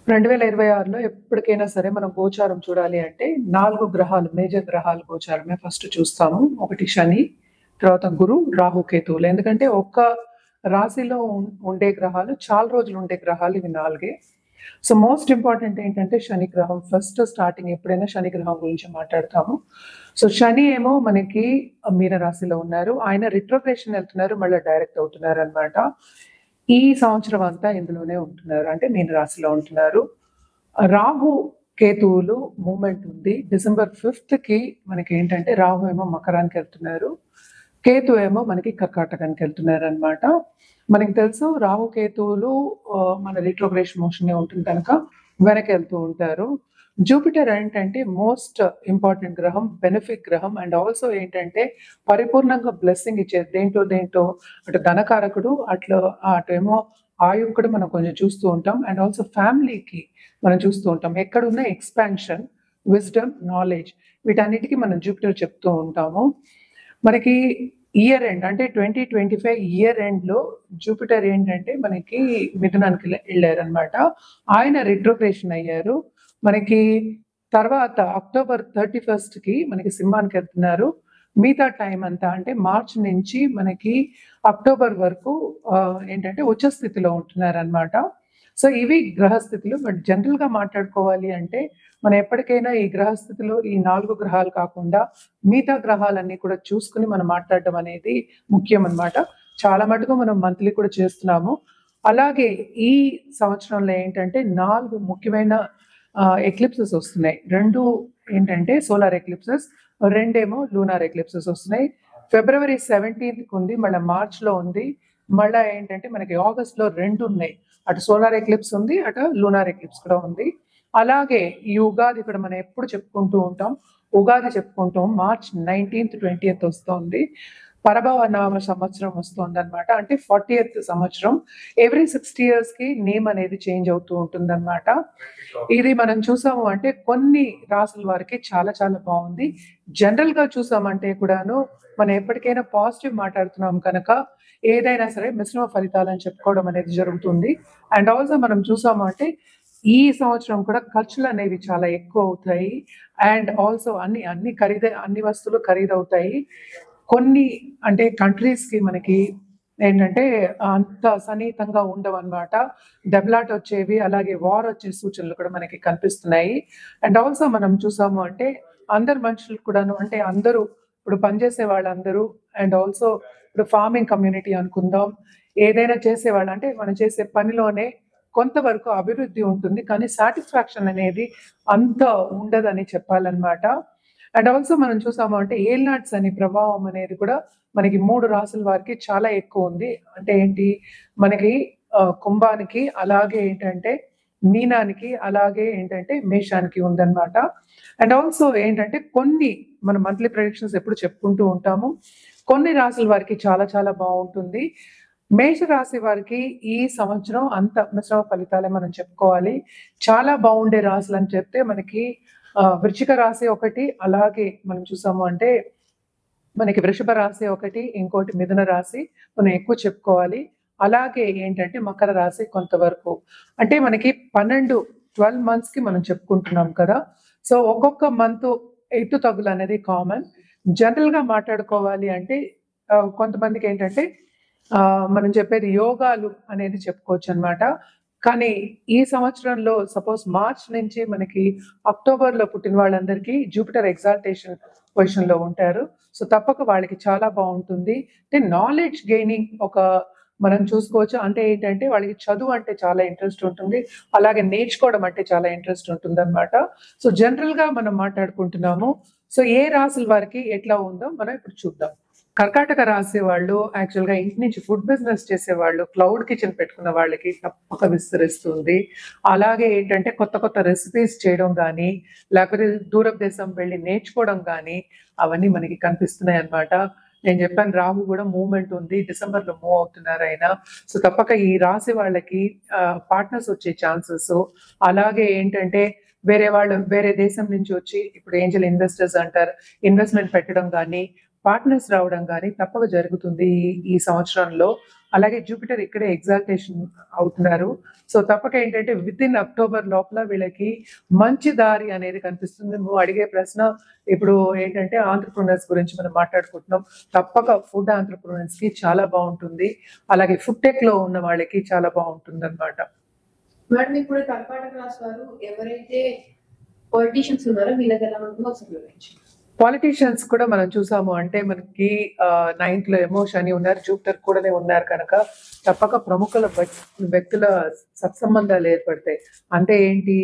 2026లో ఎప్పటికైనా సరే మనం గోచారం చూడాలి అంటే 4 గ్రహాలు, మేజర్ గ్రహాలు గోచారమే ఫస్ట్ చూస్తాము. ఒకటి శని, తర్వాత గురు, రాహు, కేతువులు. ఎందుకంటే ఒక్క రాశిలో ఉండే గ్రహాలు చాలా రోజులు ఉండే గ్రహాలు ఇవి 4. సో మోస్ట్ ఇంపార్టెంట్ ఏంటంటే శని గ్రహం. ఫస్ట్ స్టార్టింగ్ ఎప్పుడైనా శని గ్రహం గురించి మాట్లాడతాము. సో శని ఏమో మనకి మీన రాశిలో ఉన్నారు. ఆయన రిట్రోగ్రేషన్ వెళ్తున్నారు, మళ్ళీ డైరెక్ట్ అవుతున్నారు అనమాట. ఈ సంవత్సరం అంతా ఇందులోనే ఉంటున్నారు, అంటే మీన రాశిలో ఉంటున్నారు. రాహు కేతువులు మూమెంట్ ఉంది. డిసెంబర్ 5th మనకి ఏంటంటే రాహు ఏమో మకరానికి వెళ్తున్నారు, కేతు ఏమో మనకి కర్కాటకానికి వెళ్తున్నారు అనమాట. మనకి తెలుసు రాహు కేతువులు మన రిట్రోగ్రేషన్ మోషన్ ఉంటుంది కనుక వెనక్కి వెళ్తూ ఉంటారు. జూపిటర్ ఏంటంటే మోస్ట్ ఇంపార్టెంట్ గ్రహం, బెనిఫిక్ గ్రహం, అండ్ ఆల్సో ఏంటంటే పరిపూర్ణంగా బ్లెస్సింగ్ ఇచ్చేది. దేంటో అటు ధనకారకుడు, అటేమో ఆయువు కూడా మనం కొంచెం చూస్తూ ఉంటాం. అండ్ ఆల్సో ఫ్యామిలీకి మనం చూస్తూ ఉంటాం. ఎక్కడున్న ఎక్స్పాన్షన్, విజ్డమ్, నాలెడ్జ్, వీటన్నిటికీ మనం జూపిటర్ చెప్తూ ఉంటాము. మనకి ఇయర్ ఎండ్ అంటే 2025 ఇయర్ ఎండ్లో జూపిటర్ ఏంటంటే మనకి మిథునానికి వెళ్ళారనమాట. ఆయన రిట్రోగ్రేషన్ అయ్యారు. మనకి తర్వాత అక్టోబర్ 31st మనకి సింహానికి వెళ్తున్నారు. మిగతా టైం అంతా అంటే మార్చ్ నుంచి మనకి అక్టోబర్ వరకు ఏంటంటే ఉచ్చ స్థితిలో ఉంటున్నారు అనమాట. సో ఇవి గ్రహస్థితులు. బట్ జనరల్గా మాట్లాడుకోవాలి అంటే మనం ఎప్పటికైనా ఈ గ్రహస్థితిలో ఈ 4 గ్రహాలు కాకుండా మిగతా గ్రహాలన్నీ కూడా చూసుకుని మనం మాట్లాడడం అనేది ముఖ్యం అనమాట. చాలా మటుకు మనం మంత్లీ కూడా చేస్తున్నాము. అలాగే ఈ సంవత్సరంలో ఏంటంటే 4 ముఖ్యమైన ఎక్లిప్సెస్ వస్తున్నాయి. 2 ఏంటంటే సోలార్ ఎక్లిప్సెస్, 2 ఏమో లూనార్ ఎక్లిప్సెస్ వస్తున్నాయి. ఫిబ్రవరి 17th ఉంది, మళ్ళీ మార్చ్లో ఉంది, మళ్ళీ ఏంటంటే మనకి ఆగస్ట్లో 2 ఉన్నాయి. అటు సోలార్ ఎక్లిప్స్ ఉంది, అటు లూనార్ ఎక్లిప్స్ కూడా ఉంది. అలాగే ఈ ఉగాది కూడా మనం ఎప్పుడు చెప్పుకుంటూ ఉంటాం, ఉగాది చెప్పుకుంటాం. మార్చ్ 19th 20th వస్తుంది. పరభవ నామ సంవత్సరం వస్తుంది అనమాట, అంటే 40th సంవత్సరం. ఎవ్రీ 60 yearsకి నేమ్ అనేది చేంజ్ అవుతూ ఉంటుంది అనమాట. ఇది మనం చూసాము అంటే కొన్ని రాసుల వారికి చాలా చాలా బాగుంది. జనరల్ గా చూసామంటే కూడాను మనం ఎప్పటికైనా పాజిటివ్ మాట్లాడుతున్నాం కనుక ఏదైనా సరే మిశ్రమ ఫలితాలని చెప్పుకోవడం అనేది జరుగుతుంది. అండ్ ఆల్సో మనం చూసాము అంటే ఈ సంవత్సరం కూడా ఖర్చులు అనేవి చాలా ఎక్కువ అవుతాయి. అండ్ ఆల్సో అన్ని వస్తువులు ఖరీదవుతాయి. కొన్ని అంటే కంట్రీస్కి మనకి ఏంటంటే అంత సన్నిహితంగా ఉండవు అనమాట. దెబ్బలాట వచ్చేవి, అలాగే వార్ వచ్చే సూచనలు కూడా మనకి కనిపిస్తున్నాయి. అండ్ ఆల్సో మనం చూసాము అంటే అందరు మనుషులు కూడాను, అంటే అందరూ ఇప్పుడు పనిచేసే వాళ్ళందరూ, అండ్ ఆల్సో ఇప్పుడు ఫార్మింగ్ కమ్యూనిటీ అనుకుందాం, ఏదైనా చేసేవాళ్ళు అంటే మనం చేసే పనిలోనే కొంతవరకు అభివృద్ధి ఉంటుంది, కానీ సాటిస్ఫాక్షన్ అనేది అంత ఉండదని చెప్పాలన్నమాట. అండ్ ఆల్సో మనం చూసాము అంటే ఏల్నాట్స్ అనే ప్రభావం అనేది కూడా మనకి 3 రాసుల వారికి చాలా ఎక్కువ ఉంది. అంటే ఏంటి, మనకి కుంభానికి, అలాగే ఏంటంటే మీనానికి, అలాగే ఏంటంటే మేషానికి ఉందన్నమాట. అండ్ ఆల్సో ఏంటంటే కొన్ని మన మంత్లీ ప్రొడిక్షన్స్ ఎప్పుడు చెప్పుకుంటూ ఉంటాము, కొన్ని రాసుల వారికి చాలా చాలా బాగుంటుంది. మేష రాశి వారికి ఈ సంవత్సరం అంత మిశ్రమ ఫలితాలే మనం చెప్పుకోవాలి. చాలా బాగుండే రాశులు అని చెప్తే మనకి వృశ్చిక రాశి ఒకటి, అలాగే మనం చూసాము అంటే మనకి వృషభ రాశి ఒకటి, ఇంకోటి మిథున రాశి మనం ఎక్కువ చెప్పుకోవాలి. అలాగే ఏంటంటే మకర రాశి కొంతవరకు, అంటే మనకి 12 monthsకి మనం చెప్పుకుంటున్నాం కదా. సో ఒక్కొక్క మంత్ ఎత్తు తగ్గులు అనేది కామన్. జనరల్గా మాట్లాడుకోవాలి అంటే కొంతమందికి ఏంటంటే మనం చెప్పేది యోగాలు అనేది చెప్పుకోవచ్చు అనమాట. కానీ ఈ సంవత్సరంలో సపోజ్ మార్చ్ నుంచి మనకి అక్టోబర్లో పుట్టిన వాళ్ళందరికీ జూపిటర్ ఎగ్జాల్టేషన్ పొజిషన్లో ఉంటారు. సో తప్పక వాళ్ళకి చాలా బాగుంటుంది. అంటే నాలెడ్జ్ గెయినింగ్ మనం చూసుకోవచ్చు. అంటే ఏంటంటే వాళ్ళకి చదువు అంటే చాలా ఇంట్రెస్ట్ ఉంటుంది, అలాగే నేర్చుకోవడం అంటే చాలా ఇంట్రెస్ట్ ఉంటుంది అనమాట. సో జనరల్గా మనం మాట్లాడుకుంటున్నాము. సో ఏ రాశుల వారికి ఎట్లా ఉందో మనం ఇప్పుడు చూద్దాం. కర్కాటక రాసే వాళ్ళు యాక్చువల్గా ఇంటి నుంచి ఫుడ్ బిజినెస్ చేసేవాళ్ళు, క్లౌడ్ కిచెన్ పెట్టుకున్న వాళ్ళకి తప్పక విస్తరిస్తుంది. అలాగే ఏంటంటే కొత్త కొత్త రెసిపీస్ చేయడం కానీ, లేకపోతే దూర దేశం వెళ్ళి నేర్చుకోవడం కానీ, అవన్నీ మనకి కనిపిస్తున్నాయి అన్నమాట. నేను చెప్పాను రాహు కూడా మూవ్మెంట్ ఉంది, డిసెంబర్లో మూవ్ అవుతున్నారు ఆయన. సో తప్పక ఈ రాశి వాళ్ళకి పార్ట్నర్స్ వచ్చే ఛాన్సెస్, అలాగే ఏంటంటే వేరే దేశం నుంచి వచ్చి ఇప్పుడు ఏంజల్ ఇన్వెస్టర్స్ అంటారు, ఇన్వెస్ట్మెంట్ పెట్టడం కానీ, పార్ట్నర్స్ రావడం కానీ తప్పక జరుగుతుంది ఈ సంవత్సరంలో. అలాగే జూపిటర్ ఇక్కడే ఎగ్జాల్టేషన్ అవుతున్నారు. సో తప్పక ఏంటంటే వితిన్ అక్టోబర్ లోపల వీళ్ళకి మంచి దారి అనేది కనిపిస్తుంది. నువ్వు అడిగే ప్రశ్న ఇప్పుడు ఏంటంటే ఆంటర్‌ప్రెన్యూర్స్ గురించి మనం మాట్లాడుకుంటున్నాం. తప్పక ఫుడ్ ఆంటర్‌ప్రెన్యూర్స్ కి చాలా బాగుంటుంది. అలాగే ఫుడ్ టెక్ లో ఉన్న వాళ్ళకి చాలా బాగుంటుంది అనమాట. మేడం ఇప్పుడు కర్కాటక రాశి వారు ఎవరైతే పొలిటీషియన్స్ ఉన్నారో వీళ్ళకి ఎలా ఉంటుందో ఒకసారి వివరించండి. పాలిటీషియన్స్ కూడా మనం చూసాము అంటే మనకి 9th లో ఏమో శని ఉన్నారు, జూపిటర్ కూడానే ఉన్నారు కనుక తప్పక ప్రముఖుల వ్యక్తుల సత్సంబంధాలు ఏర్పడతాయి. అంటే ఏంటి,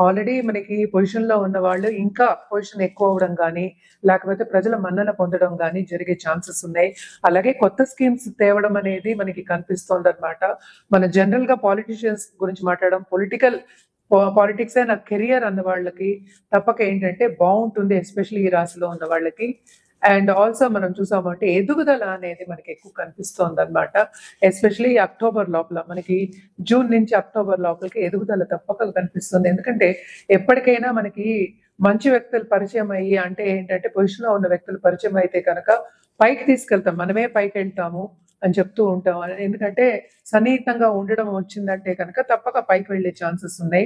ఆల్రెడీ మనకి పొజిషన్ లో ఉన్న వాళ్ళు ఇంకా పొజిషన్ ఎక్కువ అవడం కానీ లేకపోతే ప్రజల మన్నన పొందడం కానీ జరిగే ఛాన్సెస్ ఉన్నాయి. అలాగే కొత్త స్కీమ్స్ తేవడం అనేది మనకి కనిపిస్తోంది అనమాట. మన జనరల్ గా పాలిటీషియన్స్ గురించి మాట్లాడడం, పాలిటిక్స్ నా కెరియర్ అన్న వాళ్ళకి తప్పక ఏంటంటే బాగుంటుంది, ఎస్పెషల్లీ ఈ రాశిలో ఉన్న వాళ్ళకి. అండ్ ఆల్సో మనం చూసామంటే ఎదుగుదల అనేది మనకి ఎక్కువ కనిపిస్తోంది అనమాట. ఎస్పెషల్లీ అక్టోబర్ లోపల మనకి జూన్ నుంచి అక్టోబర్ లోపలికి ఎదుగుదల తప్పక కనిపిస్తుంది. ఎందుకంటే ఎప్పటికైనా మనకి మంచి వ్యక్తులు పరిచయం అయ్యి అంటే ఏంటంటే పొజిషన్ లో ఉన్న వ్యక్తులు పరిచయం అయితే కనుక పైకి తీసుకెళ్తాం, మనమే పైకి వెళ్తాము అని చెప్తూ ఉంటాం. ఎందుకంటే సన్నిహితంగా ఉండడం వచ్చిందంటే కనుక తప్పక పైకి వెళ్ళే ఛాన్సెస్ ఉన్నాయి.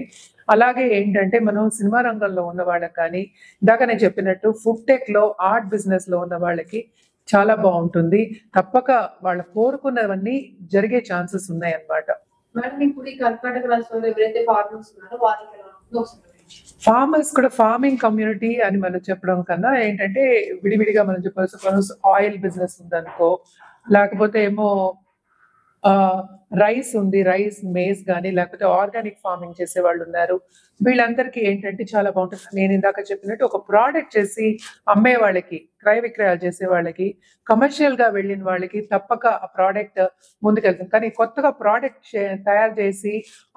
అలాగే ఏంటంటే మనం సినిమా రంగంలో ఉన్న వాళ్ళకి కానీ ఇందాక నేను చెప్పినట్టు ఫుడ్ టెక్ లో ఆర్ట్ బిజినెస్ లో ఉన్న వాళ్ళకి చాలా బాగుంటుంది. తప్పక వాళ్ళు కోరుకున్నవన్నీ జరిగే ఛాన్సెస్ ఉన్నాయి అన్నమాట. మేడం ఇప్పుడు ఈ కర్కాటక రాశి వారు ఎవరైతే ఫార్మర్స్ ఉన్నారో వాళ్ళకి ఎలా ఉంటుందో ఒకసారి వివరించండి. ఫార్మర్స్ కూడా ఫార్మింగ్ కమ్యూనిటీ అని మనం చెప్పడం కన్నా ఏంటంటే విడివిడిగా మనం చెప్పాల్సి ఆయిల్ బిజినెస్ ఉందనుకో, లేకపోతే ఏమో రైస్ ఉంది, రైస్ మేజ్ కానీ లేకపోతే ఆర్గానిక్ ఫార్మింగ్ చేసే వాళ్ళు ఉన్నారు. వీళ్ళందరికీ ఏంటంటే చాలా బాగుంటుంది. నేను ఇందాక చెప్పినట్టు ఒక ప్రోడక్ట్ చేసి అమ్మే వాళ్ళకి, క్రయ విక్రయాలు చేసే వాళ్ళకి, కమర్షియల్ గా వెళ్ళిన వాళ్ళకి తప్పక ఆ ప్రోడక్ట్ ముందుకెళ్తుంది. కానీ కొత్తగా ప్రోడక్ట్ తయారు చేసి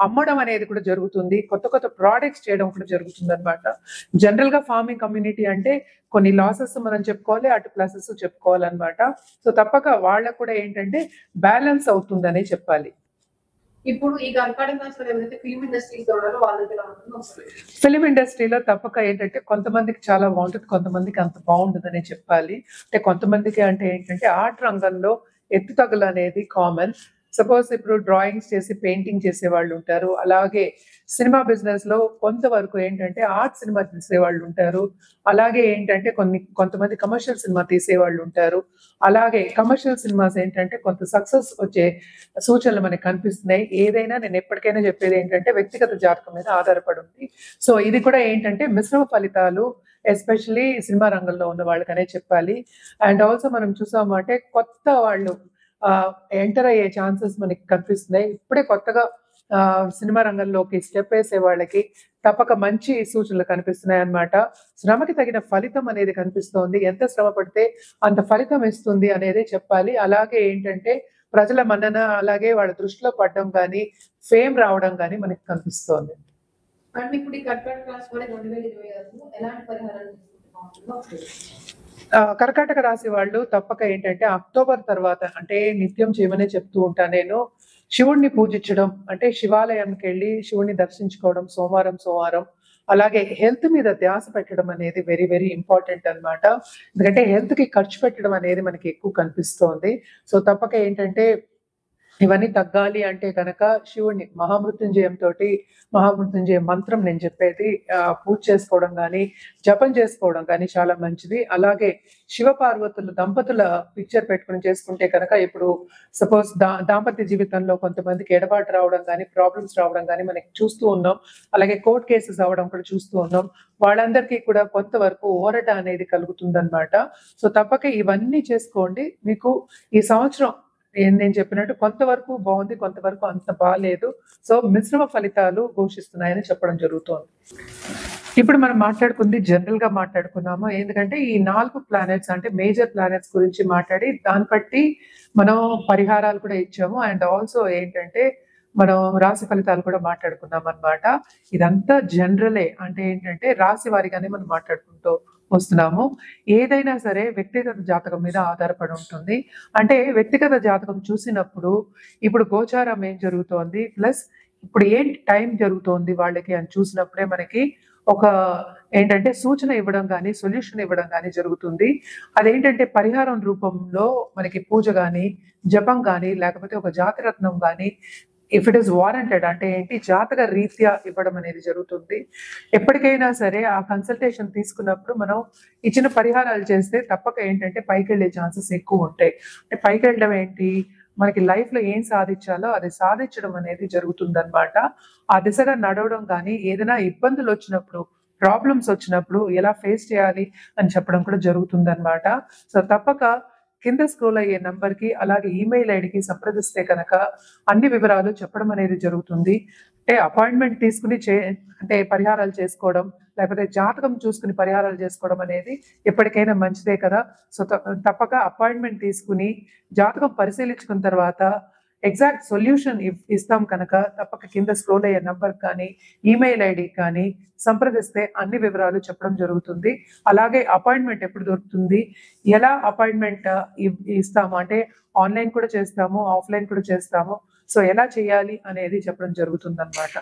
అమ్మడం అనేది కూడా జరుగుతుంది, కొత్త కొత్త ప్రోడక్ట్స్ చేయడం కూడా జరుగుతుంది అనమాట. జనరల్ గా ఫార్మింగ్ కమ్యూనిటీ అంటే కొన్ని లాసెస్ మనం చెప్పుకోవాలి, అటు ప్లసెస్ చెప్పుకోవాలన్నమాట. సో తప్పక వాళ్ళకు కూడా ఏంటంటే బ్యాలెన్స్ అవుతుందనే చెప్పాలి. ఇప్పుడు ఈ కర్కాటక రాశి వారు ఎవరైతే ఫిల్మ్ ఇండస్ట్రీలో ఉన్నారో వాళ్ళకి ఎలా ఉంటుందో ఒకసారి వివరించండి. ఫిలిం ఇండస్ట్రీలో తప్పక ఏంటంటే కొంతమందికి చాలా బాగుంటుంది, కొంతమందికి అంత బాగుంటుందనే చెప్పాలి. అంటే కొంతమందికి అంటే ఏంటంటే ఆర్ట్ రంగంలో ఎత్తుతగులు అనేది కామన్. సపోజ్ ఇప్పుడు డ్రాయింగ్స్ చేసి పెయింటింగ్ చేసే వాళ్ళు ఉంటారు. అలాగే సినిమా బిజినెస్ లో కొంతవరకు ఏంటంటే ఆర్ట్ సినిమా తీసే వాళ్ళు ఉంటారు. అలాగే ఏంటంటే కొంతమంది కమర్షియల్ సినిమా తీసే వాళ్ళు ఉంటారు. అలాగే కమర్షియల్ సినిమాస్ ఏంటంటే కొంత సక్సెస్ వచ్చే సూచనలు మనకి కనిపిస్తున్నాయి. ఏదైనా నేను ఎప్పటికైనా చెప్పేది ఏంటంటే వ్యక్తిగత జాతకం మీద ఆధారపడి ఉంది. సో ఇది కూడా ఏంటంటే మిశ్రమ ఫలితాలు, ఎస్పెషల్లీ సినిమా రంగంలో ఉన్న వాళ్ళకనే చెప్పాలి. అండ్ ఆల్సో మనం చూసాము అంటే కొత్త వాళ్ళు ఎంటర్ అయ్యే ఛాన్సెస్ మనకి కనిపిస్తున్నాయి. ఇప్పుడే కొత్తగా సినిమా రంగంలోకి స్టెప్ వేసే వాళ్ళకి తప్పక మంచి సూచనలు కనిపిస్తున్నాయి అన్నమాట. శ్రమకి తగిన ఫలితం అనేది కనిపిస్తోంది. ఎంత శ్రమ పడితే అంత ఫలితం ఇస్తుంది అనేది చెప్పాలి. అలాగే ఏంటంటే ప్రజల మన్నన, అలాగే వాళ్ళ దృష్టిలో పడడం కానీ ఫేమ్ రావడం కానీ మనకి కనిపిస్తోంది. మేడం ఇప్పుడు ఈ కర్కాటక రాశి వారు 2026లో ఎలాంటి పరిహారాలు చేసుకుంటే బాగుంటుందో ఒకసారి వివరించండి. కర్కాటక రాశి వాళ్ళు తప్పక ఏంటంటే అక్టోబర్ తర్వాత అంటే నిత్యం చేయమనే చెప్తూ ఉంటాను నేను. శివుణ్ణి పూజించడం అంటే శివాలయానికి వెళ్ళి శివుణ్ణి దర్శించుకోవడం సోమవారం. అలాగే హెల్త్ మీద ధ్యాస పెట్టడం అనేది వెరీ వెరీ ఇంపార్టెంట్ అన్నమాట. ఎందుకంటే హెల్త్ కి ఖర్చు పెట్టడం అనేది మనకి ఎక్కువ కనిపిస్తోంది. సో తప్పక ఏంటంటే ఇవన్నీ తగ్గాలి అంటే కనుక శివుణ్ణి మహామృత్యుంజయ మంత్రం నేను చెప్పేది పూజ చేసుకోవడం కానీ జపం చేసుకోవడం కానీ చాలా మంచిది. అలాగే శివపార్వతులు దంపతుల పిక్చర్ పెట్టుకుని చేసుకుంటే కనుక ఇప్పుడు సపోజ్ దాంపత్య జీవితంలో కొంతమందికి ఎడబాటు రావడం కానీ ప్రాబ్లమ్స్ రావడం కానీ మనకి చూస్తూ ఉన్నాం. అలాగే కోర్ట్ కేసెస్ అవడం కూడా చూస్తూ ఉన్నాం. వాళ్ళందరికీ కూడా కొంతవరకు ఊరట అనేది కలుగుతుందన్నమాట. సో తప్పక ఇవన్నీ చేసుకోండి. మీకు ఈ సంవత్సరం నేను చెప్పినట్టు కొంతవరకు బాగుంది, కొంతవరకు అంత బాగాలేదు. సో మిశ్రమ ఫలితాలు ఘోషిస్తున్నాయని చెప్పడం జరుగుతోంది. ఇప్పుడు మనం మాట్లాడుకుంది జనరల్ గా మాట్లాడుకున్నాము. ఎందుకంటే ఈ 4 ప్లానెట్స్ అంటే మేజర్ ప్లానెట్స్ గురించి మాట్లాడి దాన్ని బట్టి మనం పరిహారాలు కూడా ఇచ్చాము. అండ్ ఆల్సో ఏంటంటే మనం రాశి ఫలితాలు కూడా మాట్లాడుకున్నాం అన్నమాట. ఇదంతా జనరలే, అంటే ఏంటంటే రాశి వారిగానే మనం మాట్లాడుకుంటూ వస్తున్నాము. ఏదైనా సరే వ్యక్తిగత జాతకం మీద ఆధారపడి ఉంటుంది. అంటే వ్యక్తిగత జాతకం చూసినప్పుడు ఇప్పుడు గోచారం ఏం జరుగుతోంది, ప్లస్ ఇప్పుడు ఏంటి టైం జరుగుతోంది వాళ్ళకి అని చూసినప్పుడే మనకి ఒక ఏంటంటే సూచన ఇవ్వడం కానీ సొల్యూషన్ ఇవ్వడం కానీ జరుగుతుంది. అదేంటంటే పరిహారం రూపంలో మనకి పూజ కానీ జపం కానీ లేకపోతే ఒక జాతిరత్నం కానీ ఇఫ్ ఇట్ ఈస్ వారంటెడ్ అంటే ఏంటి జాతక రీత్యా ఇవ్వడం అనేది జరుగుతుంది. ఎప్పటికైనా సరే ఆ కన్సల్టేషన్ తీసుకున్నప్పుడు మనం ఇచ్చిన పరిహారాలు చేస్తే తప్పక ఏంటంటే పైకి వెళ్ళే ఛాన్సెస్ ఎక్కువ ఉంటాయి. అంటే పైకి వెళ్ళడం ఏంటి మనకి లైఫ్ లో ఏం సాధించాలో అది సాధించడం అనేది జరుగుతుందన్నమాట. ఆ దిశగా నడవడం కానీ ఏదైనా ఇబ్బందులు వచ్చినప్పుడు ప్రాబ్లమ్స్ వచ్చినప్పుడు ఎలా ఫేస్ చేయాలి అని చెప్పడం కూడా జరుగుతుందన్నమాట. సో తప్పక కింద స్క్రోల్ అయ్యే నంబర్ కి అలాగే ఈమెయిల్ ఐడికి సంప్రదిస్తే కనుక అన్ని వివరాలు చెప్పడం అనేది జరుగుతుంది. అంటే అపాయింట్మెంట్ తీసుకుని అంటే పరిహారాలు చేసుకోవడం లేకపోతే జాతకం చూసుకుని పరిహారాలు చేసుకోవడం అనేది ఎప్పటికైనా మంచిదే కదా. సో తప్పక అపాయింట్మెంట్ తీసుకుని జాతకం పరిశీలించుకున్న తర్వాత ఎగ్జాక్ట్ సొల్యూషన్ ఇస్తాం కనుక తప్పక కింద స్క్రోల్ అయ్యే నంబర్ కానీ ఈమెయిల్ ఐడి కానీ సంప్రదిస్తే అన్ని వివరాలు చెప్పడం జరుగుతుంది. అలాగే అపాయింట్మెంట్ ఎప్పుడు దొరుకుతుంది, ఎలా అపాయింట్మెంట్ ఇస్తాము అంటే ఆన్లైన్ కూడా చేస్తాము ఆఫ్లైన్ కూడా చేస్తాము. సో ఎలా చేయాలి అనేది చెప్పడం జరుగుతుంది అన్నమాట.